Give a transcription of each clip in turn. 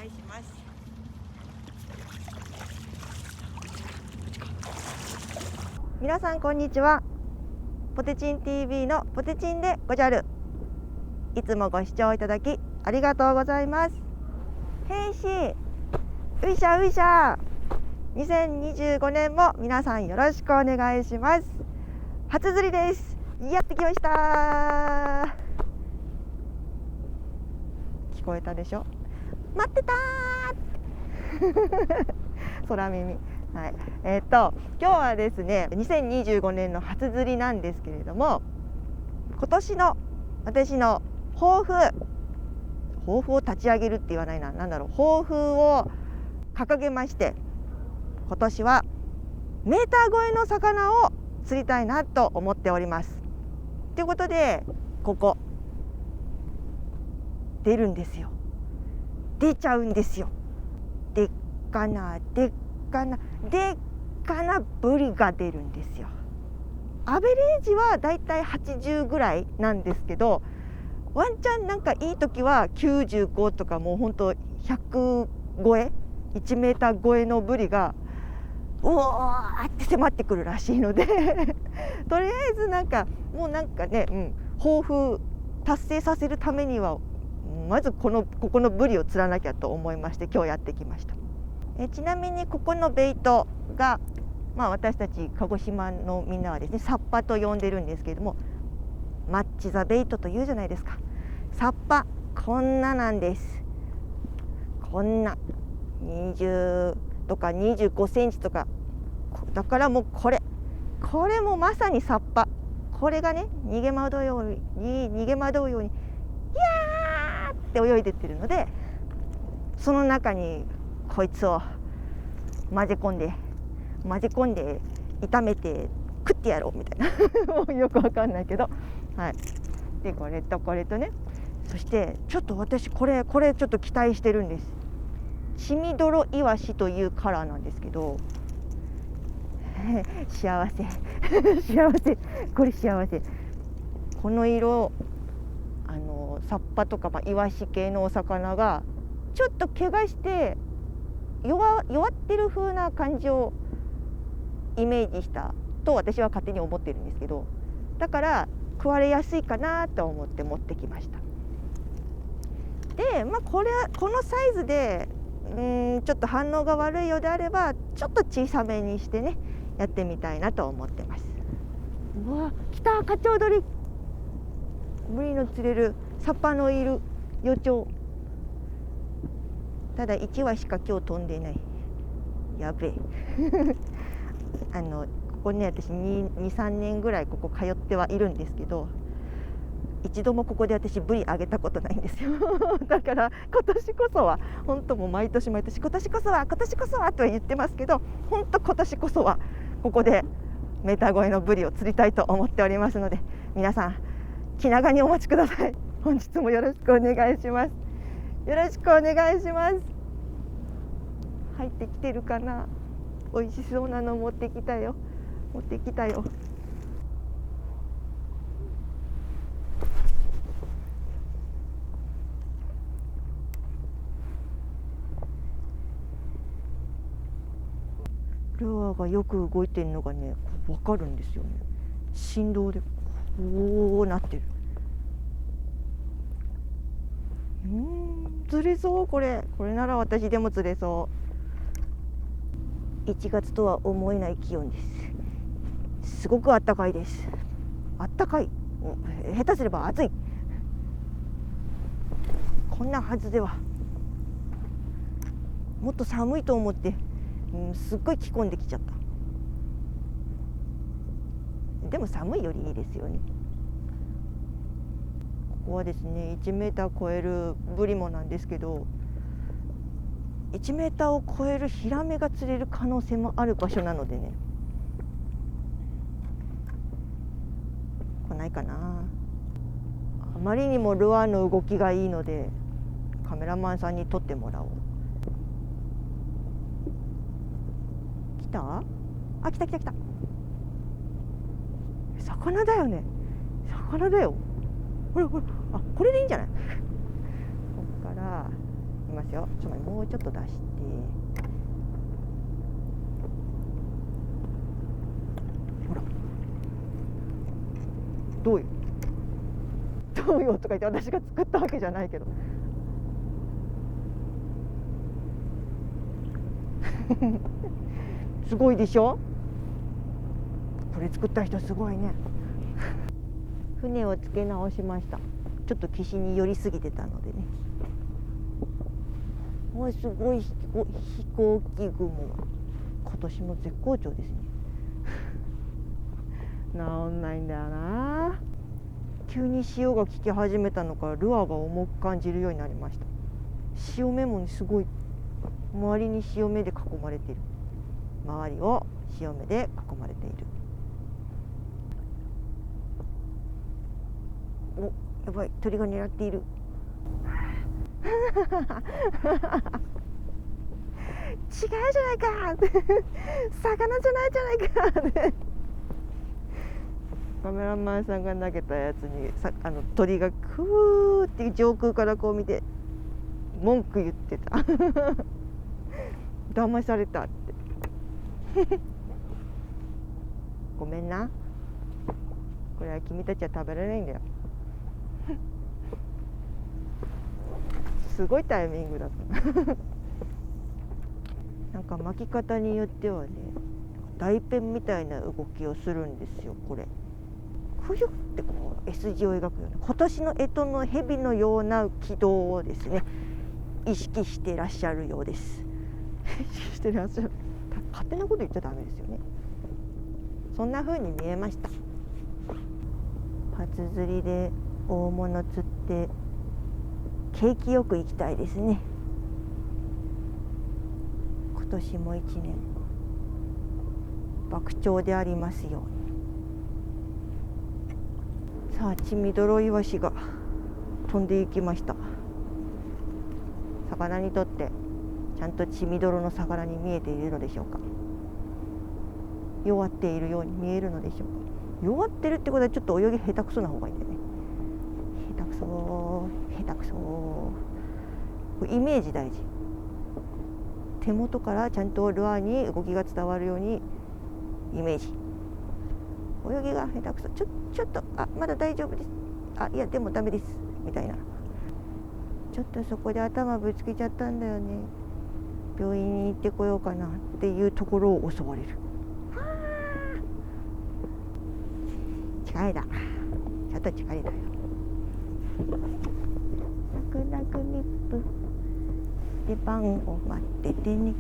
いします。皆さんこんにちは。ポテチン TV のポテチンでごじゃる。いつもご視聴いただきありがとうございます。変身ういしゃういしゃ。2025年も皆さんよろしくお願いします。初釣りです。やってきました。聞こえたでしょ。待ってたー空耳。はい、今日はですね2025年の初釣りなんですけれども、今年の私の抱負を立ち上げるって言わないな、なんだろう、抱負を掲げまして、今年はメーター超えの魚を釣りたいなと思っております。ということでここ出るんですよ。出ちゃうんですよ。でっかなブリが出るんですよ。アベレージはだいたい80ぐらいなんですけど、ワンチャンなんかいい時は95とか、もうほんと100超え、1メーター超えのブリがうわーって迫ってくるらしいのでとりあえずなんかもうなんかね、抱負達成させるためにはまずここのブリを釣らなきゃと思いまして、今日やってきました。ちなみにここのベイトが、私たち鹿児島のみんなはですねサッパと呼んでるんですけれども、マッチザベイトというじゃないですか。サッパこんななんです。こんな20とか25センチとかだから、もうこれもまさにサッパ。これがね逃げ惑うようにいやーって泳いでってるので、その中にこいつを混ぜ込んで炒めて食ってやろうみたいなもうよくわかんないけど、はい。でこれとこれとね、そしてちょっと私これちょっと期待してるんです。血みどろイワシというカラーなんですけど幸せこれ幸せ。この色、サッパとか、イワシ系のお魚がちょっと怪我して弱ってる風な感じをイメージしたと私は勝手に思ってるんですけど、だから食われやすいかなと思って持ってきました。で、このサイズでちょっと反応が悪いようであればちょっと小さめにしてねやってみたいなと思ってます。うわ、来た、カチョウ取り。ブリの釣れるサッパのいる予兆。ただ1羽しか今日飛んでない。やべえここね、私2、3年ぐらいここ通ってはいるんですけど、一度もここで私ブリあげたことないんですよだから今年こそは本当もう毎年今年こそはとは言ってますけど、本当今年こそはここでメーター超えのブリを釣りたいと思っておりますので、皆さん気長にお待ちください。本日もよろしくお願いします。よろしくお願いします。入ってきてるかな。美味しそうなの持ってきたよ。ルアーがよく動いてるのがね分かるんですよね。振動でこうなってる。釣れそう。これなら私でも釣れそう。1月とは思えない気温です。すごく暖かいです。下手すれば暑い。こんなはずではもっと寒いと思って、すっごい着込んできちゃった。でも寒いよりいいですよね。ここはですね1メーター超えるブリもなんですけど、1メーターを超えるヒラメが釣れる可能性もある場所なのでね、来ないかな。あまりにもルアーの動きがいいのでカメラマンさんに撮ってもらおう。来た？来た。魚だよね。ほら、これでいいんじゃない？ここから今ますよ。もうちょっと出して、ほら、どうよとか言って私が作ったわけじゃないけどすごいでしょ。これ作った人すごいね。船をつけ直しました。ちょっと岸に寄りすぎてたのでね。もうすごい飛行機雲、今年も絶好調ですね。治んないんだよな。急に潮が効き始めたのからルアーが重く感じるようになりました。潮目もすごい、周りに潮目で囲まれている。周りを潮目で囲まれている。お、やばい、鳥が狙っている。違うじゃないか魚じゃないじゃないかカメラマンさんが投げたやつに鳥がクーって上空からこう見て文句言ってた騙されたってごめんな、これは君たちは食べられないんだよすごいタイミングだったなんか巻き方によってはね、大ペンみたいな動きをするんですよ。これふゆってこう S 字を描くような、今年の干支の蛇のような軌道をですね意識してらっしゃるようです意識してらっしゃる、勝手なこと言っちゃダメですよね。そんな風に見えました。初釣りで大物釣って景気よく行きたいですね。今年も一年爆鳥でありますように。さあ、チミドロイワシが飛んでいきました。魚にとってちゃんとチミドロの魚に見えているのでしょうか。弱っているように見えるのでしょうか。弱ってるってことはちょっと泳ぎ下手くそな方がいいんだよね。下手くそ下手くそ、イメージ大事。手元からちゃんとルアーに動きが伝わるようにイメージ。泳ぎが下手くそ、ちょっとまだ大丈夫です、いやでもダメですみたいな、ちょっとそこで頭ぶつけちゃったんだよね、病院に行ってこようかなっていうところを襲われる。力だ、ちょっと力だよ。泣く泣くニップ、出番を待っててね。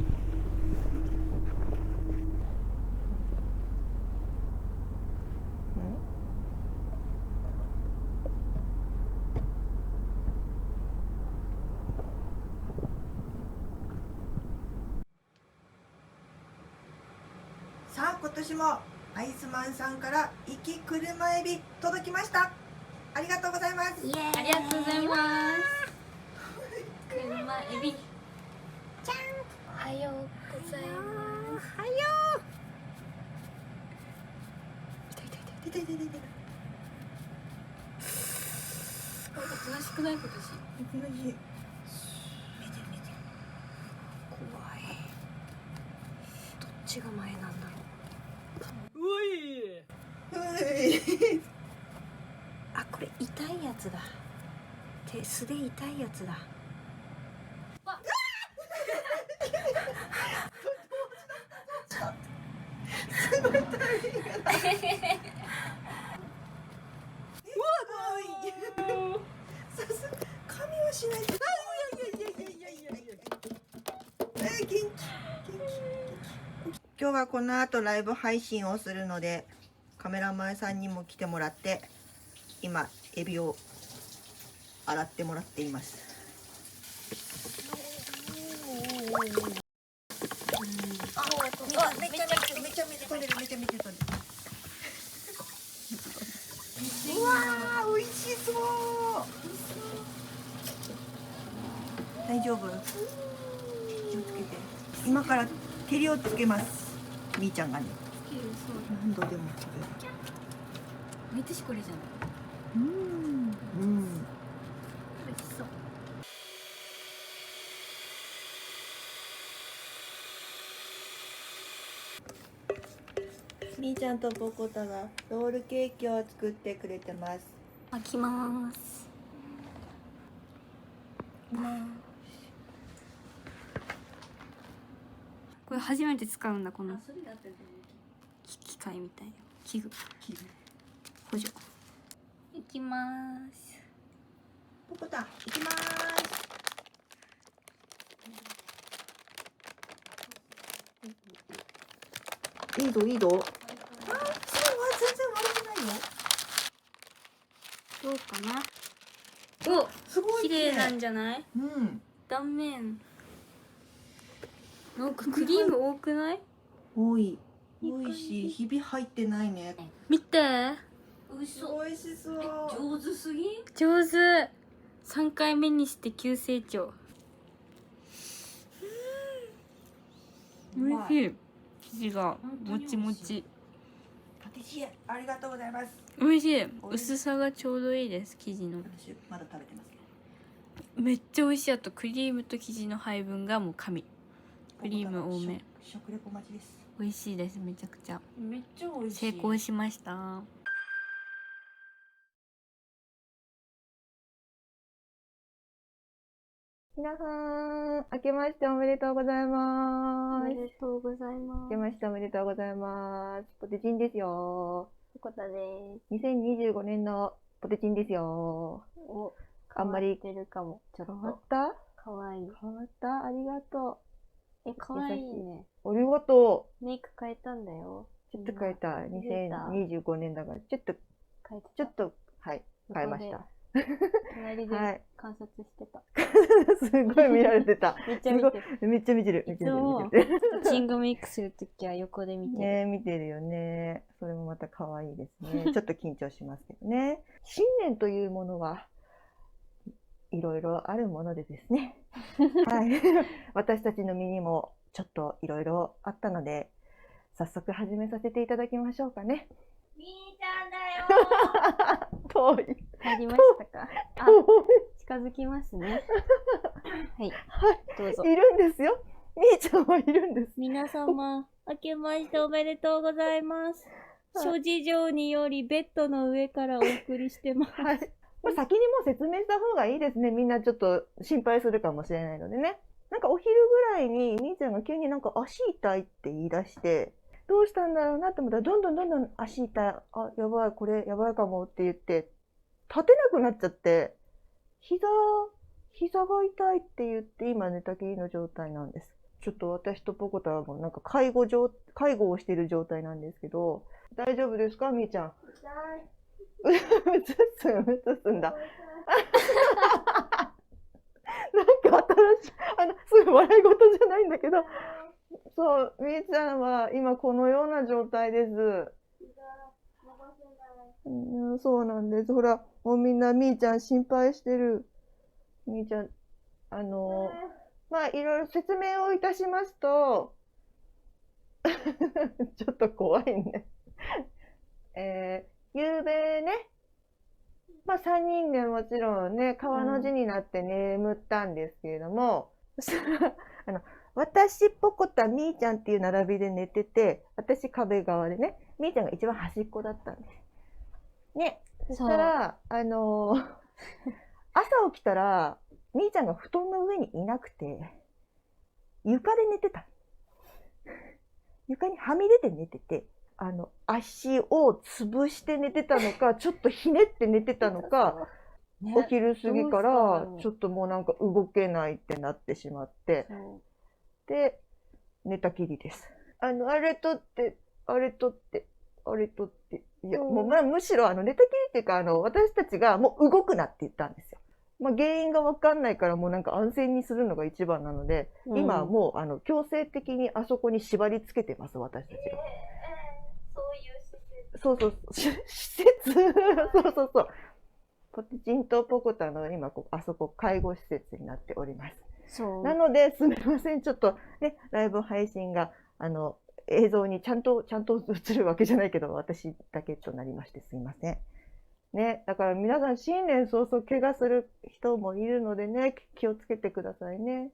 さあ、今年もアイスマンさんから生き車エビ届きました。ありがとうございます。ありがとうございます。車エビちゃん、おはようございます。おはよう。出た。おとなしくない今年。見てる。怖い。どっちが前なんだろう。これ痛いやつだ。素で痛いやつだ。すごいタイミングだ。さすが髪はしないと。元気。今日はこの後ライブ配信をするので、カメラマンさんにも来てもらって、今エビを洗ってもらっています。めちゃ飛んでる。うわー、美味しそう。大丈夫？気をつけて。今から照りをつけます。みーちゃんがね。何度でもつける。めっちゃしこりじゃん。美味しそう。みーちゃんとポコタがロールケーキを作ってくれてます。開きます。これ初めて使うんだ、この機械みたいな器具補助。いきます。ポコタ行きます。いいぞいいぞ。あ、そうは全然悪くないよ。どうかな。お、すごい綺麗なんじゃない？うん。断面。なんかクリーム多くない？多い。多いし、ひび入ってないね。見て。美味しそう。上手すぎ？上手。3回目にして急成長。美味しい。生地がもちもち。パティシエ、ありがとうございます。美味しい。薄さがちょうどいいです、生地の。私まだ食べてます。めっちゃ美味しい。あとクリームと生地の配分がもう神。クリーム多め。食レポ待ちです。美味しいです、めちゃくちゃ。めっちゃ美味しい。成功しました。皆さん、明けましておめでとうございます。おめでとうございます。明けましておめでとうございます。ポテチンですよ。ポコタで2025年のポテチンですよ。す。お、あんまり変わってるかも。ちょっ変わっと。たかわいい。変わったありがとかわいいね。う。ありがとメイク変えたんだよ。う。ちょっと変えた。2025年だから、ちょっと、はい、変えました。隣ではい。観察してた。すごい見られてた。めっちゃ見てる。めっちゃ見てる。いつもチングメイクするときは横で見てる。ね、見てるよね。それもまた可愛いですね。ちょっと緊張しますけどね。新年というものはいろいろあるものでですね。はい。私たちの身にもちょっといろいろあったので、早速始めさせていただきましょうかね。みーちゃんだよ遠い。入りましたか？あ、近づきますね。はい。どうぞ。いるんですよ。みーちゃんはいるんです。皆様、明けましておめでとうございます。諸事情によりベッドの上からお送りしてます。はい。先にもう説明した方がいいですね。みんなちょっと心配するかもしれないのでね。なんかお昼ぐらいにみーちゃんが急になんか足痛いって言い出して、どうしたんだろうなと思ったらどんどん足痛い。あ、やばい、これやばいかもって言って、立てなくなっちゃって、膝が痛いって言って今寝たきりの状態なんです。ちょっと私とポコタはもうなんか介護をしている状態なんですけど、大丈夫ですかみーちゃん。うつすんだ。なんか新しい、すごい笑い事じゃないんだけど、そう、みーちゃんは今このような状態です。そうなんです。ほら、もうみんなみーちゃん心配してる。みーちゃん、まあ、いろいろ説明をいたしますと、ちょっと怖いね。夕べね、まあ3人でもちろんね、川の字になって眠ったんですけれども、そしたら、私、ポコタ、みーちゃんっていう並びで寝てて、私壁側でね、みーちゃんが一番端っこだったんです。ね、そしたら、朝起きたら、みーちゃんが布団の上にいなくて、床で寝てた。床にはみ出て寝てて、足を潰して寝てたのか、ちょっとひねって寝てたのか、ね、お昼過ぎからちょっともうなんか動けないってなってしまって、で、寝たきりです。あれ取って、あれ取って、あれ取って。いや、もうむしろ寝たきりっていうか、私たちがもう動くなって言ったんですよ。まあ、原因がわかんないからもうなんか安静にするのが一番なので、今はもう強制的にあそこに縛り付けてます、私たちが。そういう施設そう。ポテチンとポコタの今あそこ介護施設になっております。なのですみません、ちょっとね、ライブ配信が映像にちゃんと映るわけじゃないけど、私だけとなりましてすいません。ね、だから皆さん新年早々怪我する人もいるのでね、気をつけてくださいね。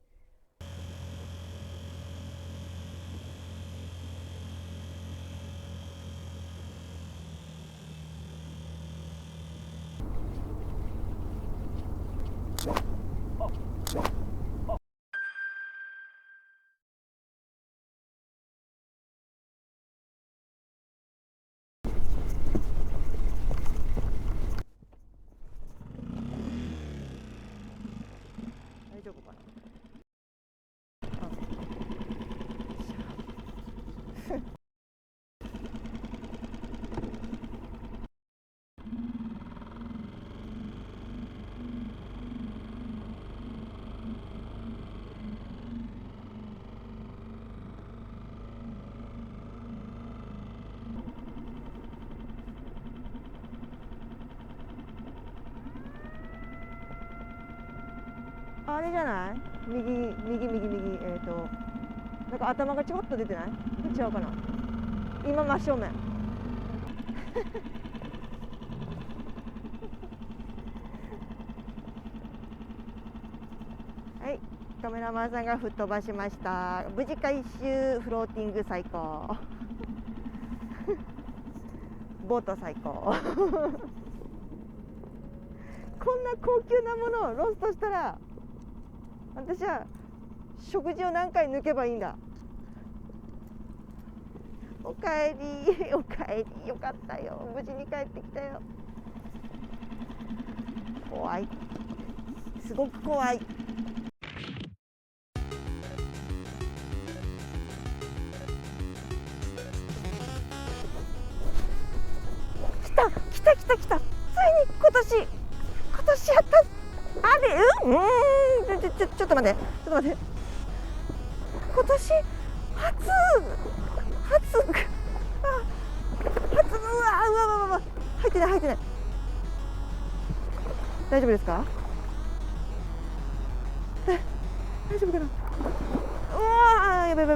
あれじゃない？右なんか頭がちょっと出てない？違うかな。今真正面はい、カメラマンさんが吹っ飛ばしました。無事回収。フローティング最高ボート最高こんな高級なものをロストしたら私は食事を何回抜けばいいんだ。おかえりおかえり、よかったよ、無事に帰ってきたよ。怖い、すごく怖い。来たついに今年やった。あれちょっと待って今年初うわ入ってない大丈夫ですか？大丈夫かな。うわやべ今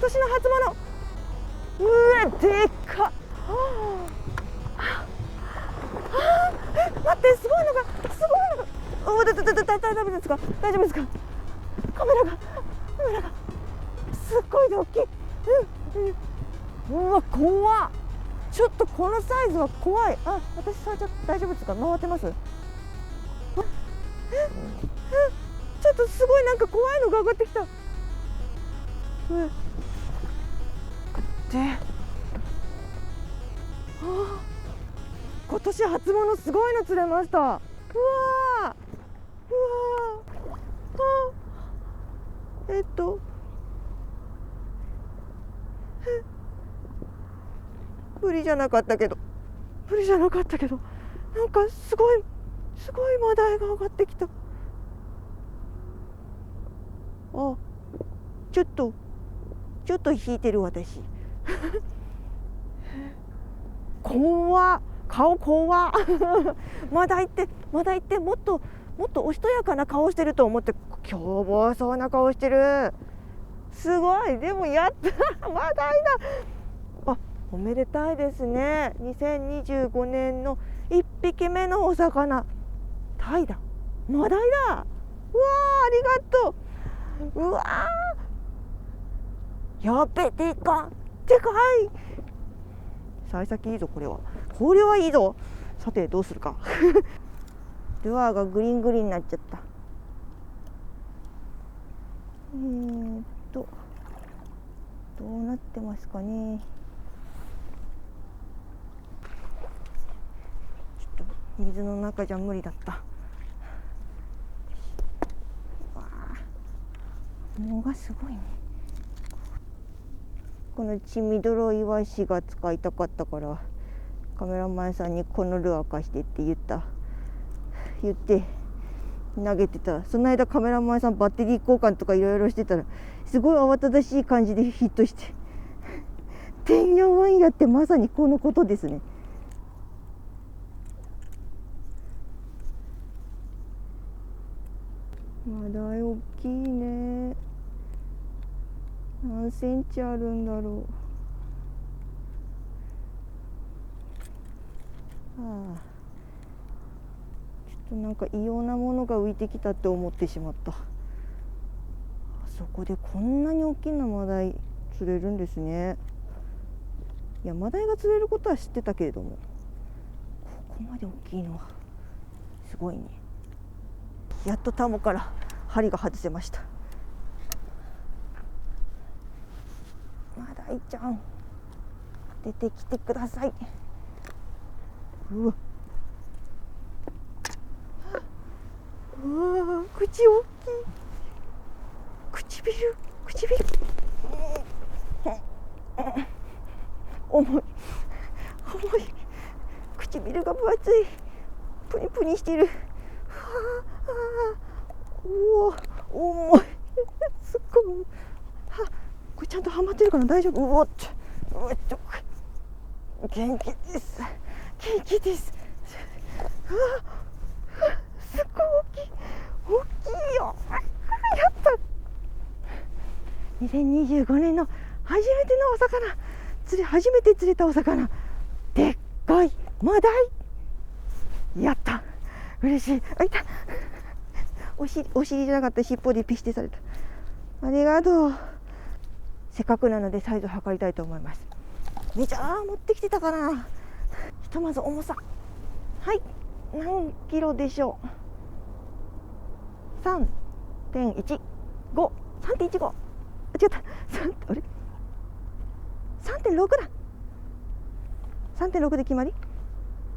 年の初物、うわでっか。待って、すごいのがお大丈夫ですか？大丈夫ですか？カメラがすっごい大きい。うわ怖っ。ちょっとこのサイズは怖い。あ、私触っちゃって大丈夫ですか？回ってます？ちょっとすごいなんか怖いのが上がってきた。で今年初物すごいの釣れました。うわブリじゃなかったけどなんかすごいマダイが上がってきた。あ、ちょっと引いてる私怖っ、顔怖っマダイってもっとおしとやかな顔してると思って凶暴そうな顔してる。すごい。でもやったマダイだ。あ、おめでたいですね。2025年の1匹目のお魚、タイだ、マダイだ。うわー、ありがとう。うわー、やっべ、でかい。幸先いいぞ。これはいいぞ。さてどうするかルアーがグリーンになっちゃった。どうなってますかね。ちょっと水の中じゃ無理だった。わあ、藻がすごいね。この血みどろイワシが使いたかったからカメラマンさんにこのルアー貸してって言って投げてたら、その間カメラマンさんバッテリー交換とかいろいろしてたらすごい慌ただしい感じでヒットしててんやわんやってまさにこのことですね。まだ大きいね。何センチあるんだろう。ちょっとなんか異様なものが浮いてきたって思ってしまった。あそこでこんなに大きなマダイ釣れるんですね。いや、マダイが釣れることは知ってたけれども、ここまで大きいのはすごいね。やっとタモから針が外せました。マダイちゃん出てきてください。うわ口大きい。唇重い。唇が分厚い。プニプニしてる。うわ重いすっごい。これちゃんとはまってるかな。大丈夫。うわっと元気です。うわ2025年の初めてのお魚、初めて釣れたお魚、でっかいマダイ。やった、嬉しい。あ、いた。お尻じゃなかった、尻尾でピシってされた。ありがとう。せっかくなのでサイズを測りたいと思います。めちゃ持ってきてたかな。ひとまず重さ、はい、何キロでしょう。3.15、3.15、違った、あれ 3.6 だ。3.6 で決まり。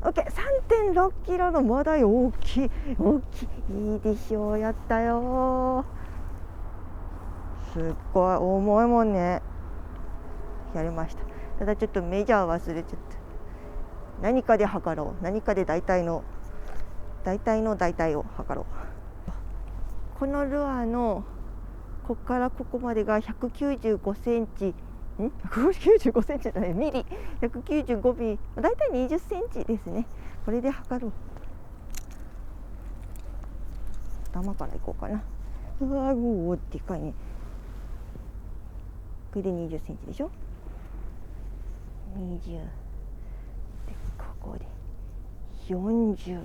OK、 3.6 キロのマダイ、大きい大きい、いいでしょう。やったよ。すっごい重いもんね。やりました。ただちょっとメジャー忘れちゃった。何かで測ろう。何かで大体の大体を測ろう。このルアーのここからここまでが195センチ、195センチじゃない、ミリ、195ミリ、大体20センチですね。これで測ろう。頭からいこうかな。うわー、でかいね。これで20センチでしょ。20で、ここで40、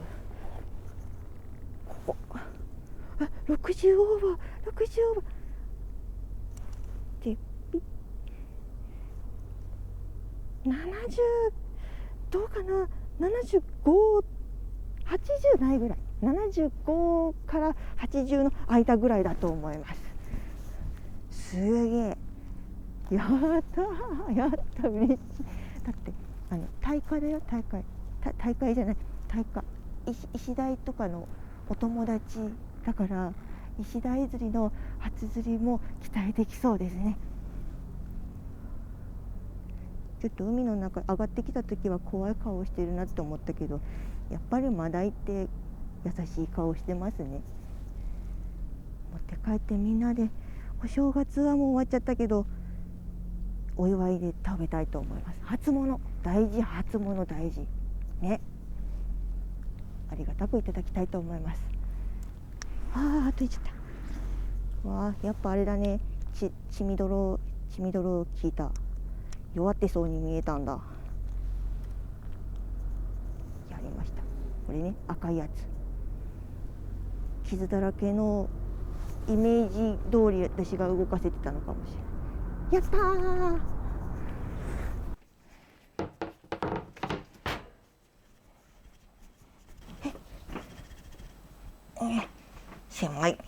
ここ、あ、60オーバー、60オーバーで、70、どうかな、75、80ないぐらい、75から80の間ぐらいだと思います。すげえ、やったー、やった、嬉しい。だって大会だよ、大会じゃない、石鯛とかのお友達だから、石鯛釣りの初釣りも期待できそうですね。ちょっと海の中上がってきた時は怖い顔してるなって思ったけど、やっぱりマダイって優しい顔してますね。持って帰ってみんなで、お正月はもう終わっちゃったけどお祝いで食べたいと思います。初物大事、初物大事ね。ありがたくいただきたいと思います。あといっちゃった。わあ、やっぱあれだね、血みどろ聞いた。弱ってそうに見えたんだ。やりました。これね、赤いやつ、傷だらけのイメージ通り私が動かせてたのかもしれない。やったー。狭い。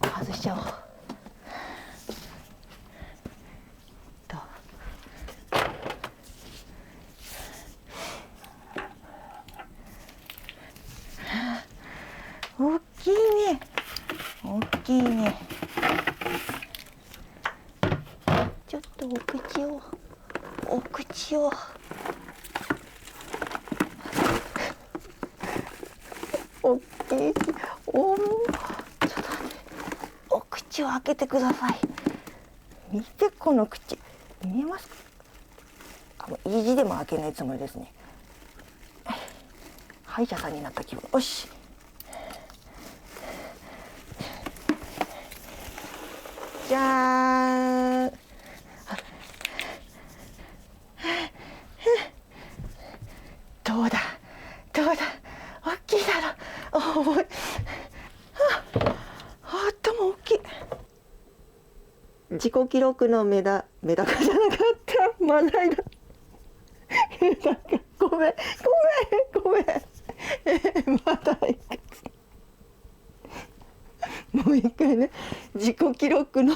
外しちゃおう。大きいね、大きいね。ちょっとお口を大きいし、ちょっと待って、お口を開けてください。見て、この口、見えますか？意地でも開けないつもりですね。歯医者さんになった気分。よし、じゃーん。どうだ大きいだろ。重い。頭大きい。自己記録のメダカじゃなかった、マダイだ。メダカ、ごめんマダイ。もう一回ね、自己記録の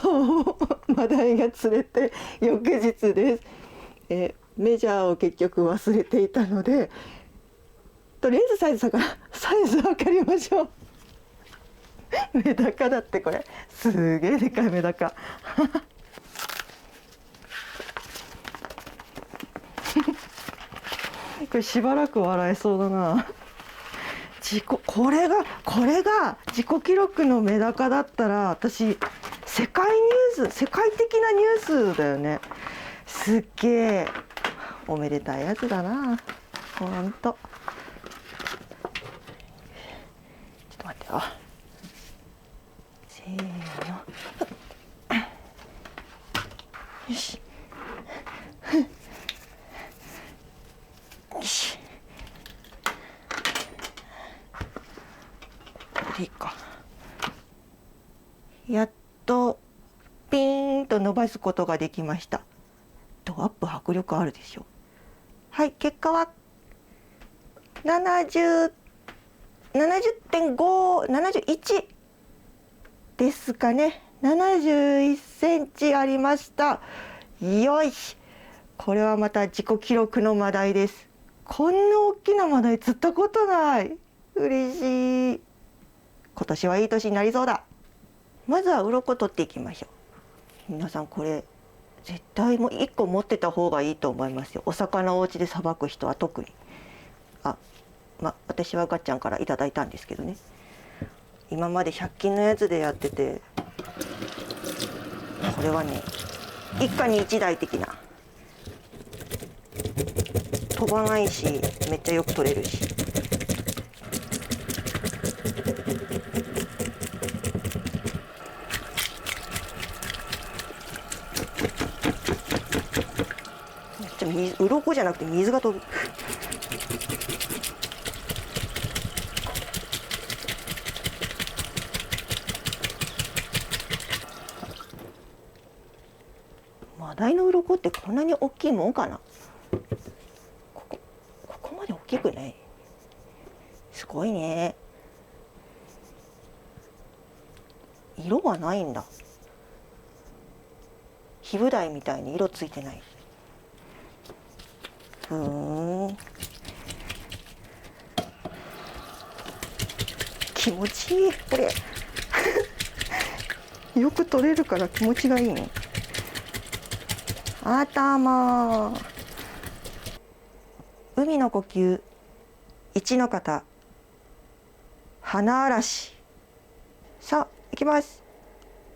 マダイが釣れて翌日です。メジャーを結局忘れていたので、とりあえずサイズ測りましょう。メダカだって、これすげえでかいメダカ。これしばらく笑えそうだな。これが自己記録のメダカだったら、私世界的なニュースだよね。すっげえおめでたいやつだな。ほんと。ちょっと待ってよ。せーの。よし。よし。これでいいか。やっとピーンと伸ばすことができました。ドアップ迫力あるでしょ。はい、結果は70.5、71ですかね。71センチありました。よし。これはまた自己記録のマダイです。こんな大きなマダイ釣ったことない。嬉しい。今年はいい年になりそうだ。まずは鱗取っていきましょう。皆さんこれ絶対もう1個持ってた方がいいと思いますよ。お魚お家でさばく人は特に。私はガッちゃんからいただいたんですけどね。今まで100均のやつでやってて、これはね一家に一台的な。飛ばないしめっちゃよく取れるし。めっちゃ鱗じゃなくて水が飛ぶ。マダイの鱗ってこんなに大きいもんかな。ここまで大きくない。すごいね。色がないんだ。ヒブダイみたいに色ついてない。気持ちいいこれ。よく取れるから気持ちがいいね。頭。海の呼吸1の方、花嵐。さあ行きます。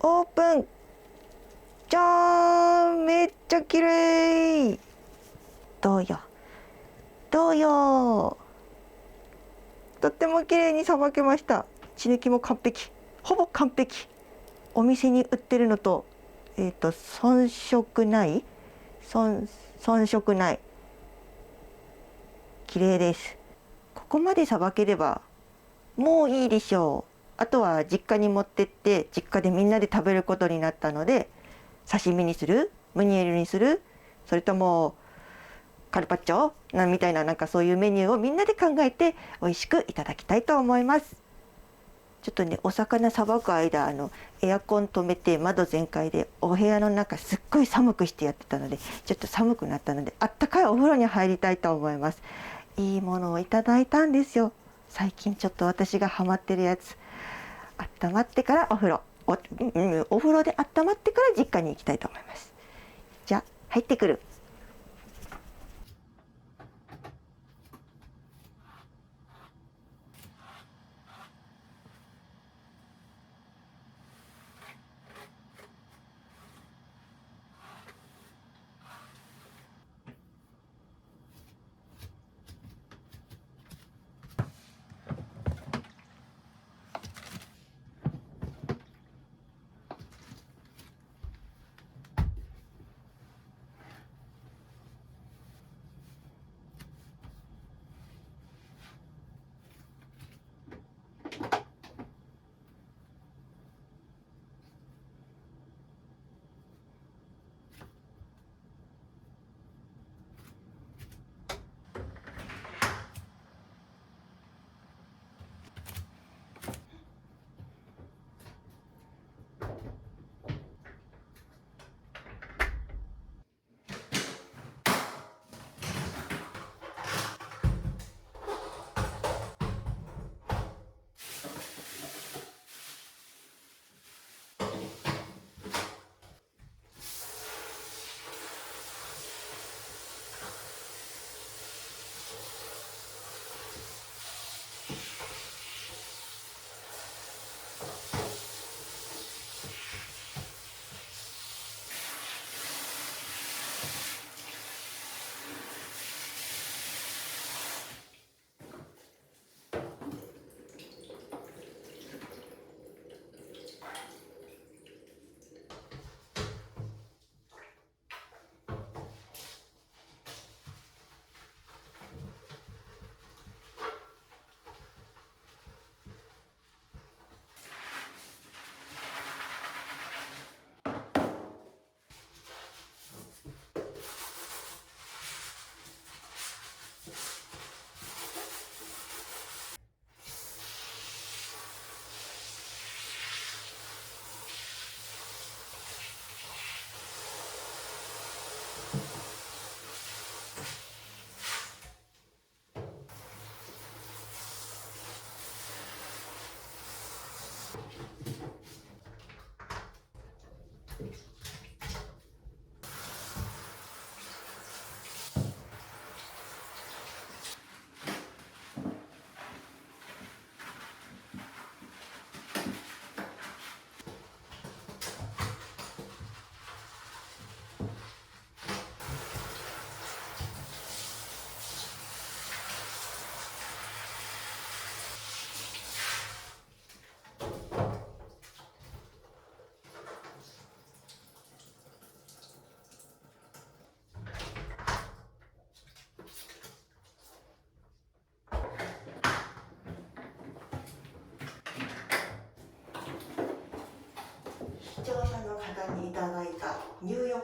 オープン。じゃーん、めっちゃ綺麗。どうよどうよ。とっても綺麗にさばけました。血抜きも完璧、ほぼ完璧。お店に売ってるのと遜色ない遜色ない。綺麗です。ここまでさばければもういいでしょう。あとは実家に持ってって実家でみんなで食べることになったので、刺身にする、ムニエルにする、それともカルパッチョみたいな、なんかそういうメニューをみんなで考えて美味しくいただきたいと思います。ちょっとね、お魚さばく間エアコン止めて窓全開でお部屋の中すっごい寒くしてやってたので、ちょっと寒くなったのであったかいお風呂に入りたいと思います。いいものをいただいたんですよ。最近ちょっと私がハマってるやつ。温まってからお風呂、お風呂で温まってから実家に行きたいと思います。じゃあ入ってくる。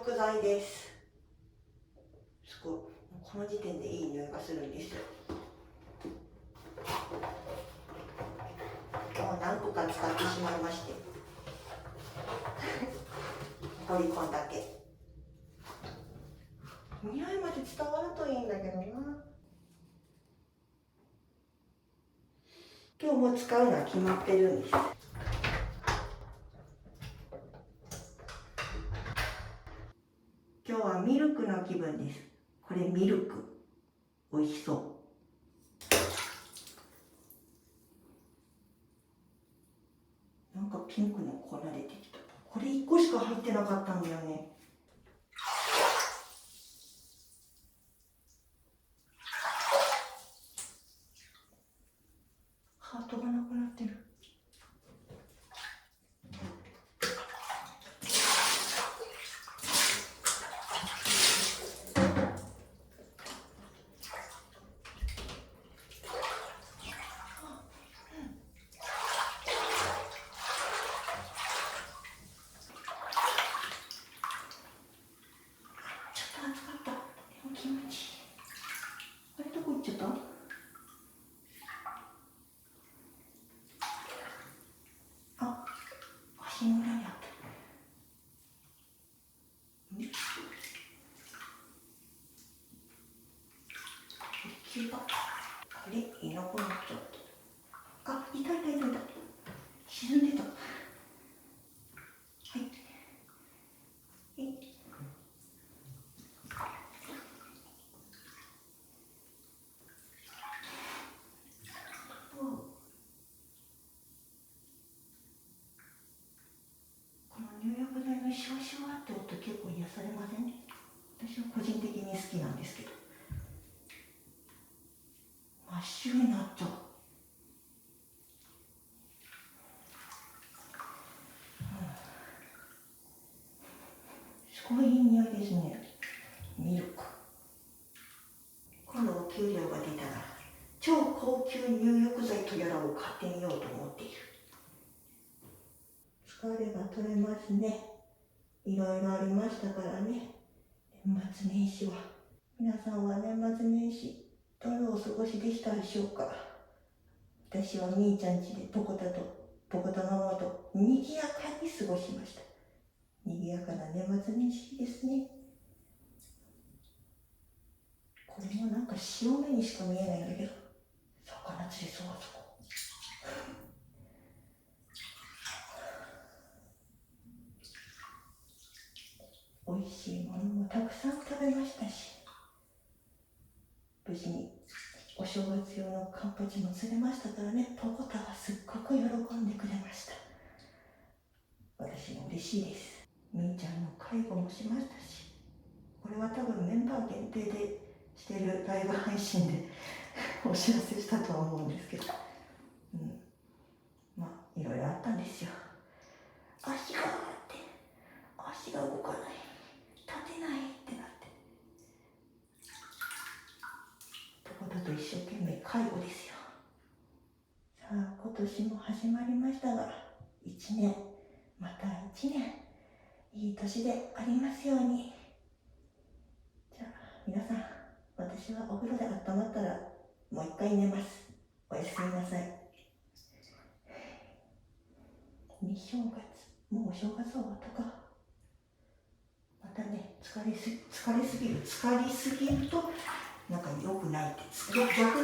浴剤です。すごい、この時点でいい匂いがするんですよ。もう何個か使ってしまいまして残りこんだけ。匂いまで伝わるといいんだけどな。今日も使うのは決まってるんです。今日はミルクの気分です。これミルク、美味しそう。なんかピンクの粉出てきた。これ1個しか入ってなかったんだよね。ハートがなくなってる。気持ちいい。あれどこ行っちゃった？あ、足の裏にあった。消えた。あれいなくなっちゃった。あ、いたいたいたいた。沈んでた。はい。この入浴剤のシュワシュワって音結構癒されません？私は個人的に好きなんですけど。真っ白になっちゃう。すごいいい匂いですね。ミルク。今度お給料が出たら超高級入浴剤とやらを買ってみようと思っている。疲れが取れますね。いろいろありましたからね。年末年始は。皆さんは年末年始どのお過ごしでしたでしょうか。私はみーちゃん家でポコタママと賑やかに過ごしました。賑やかな年末年始ですね。これもなんか潮目にしか見えないんだけど、魚釣りそうあそこ。美味しいものもたくさん食べましたし、無事にお正月用のカンパチも釣れましたからね。ポコタはすっごく喜んでくれました。私も嬉しいです。みーちゃんの介護もしましたし、これは多分メンバー限定でしてるライブ配信でお知らせしたとは思うんですけど、まあいろいろあったんですよ。足が動かない、立てないってなって、ポコタと一生懸命介護ですよ。さあ今年も始まりましたが、1年また1年いい年でありますように。じゃあ皆さん、私はお風呂で温まったらもう一回寝ます。おやすみなさい。日正月、もうお正月終わったか。またね、疲れすぎるとなんか良くないって、逆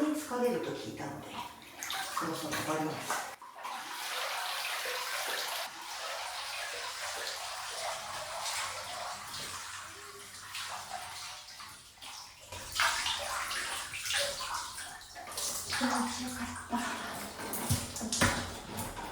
に疲れると聞いたので、そろそろ終わります。気持ちよかった。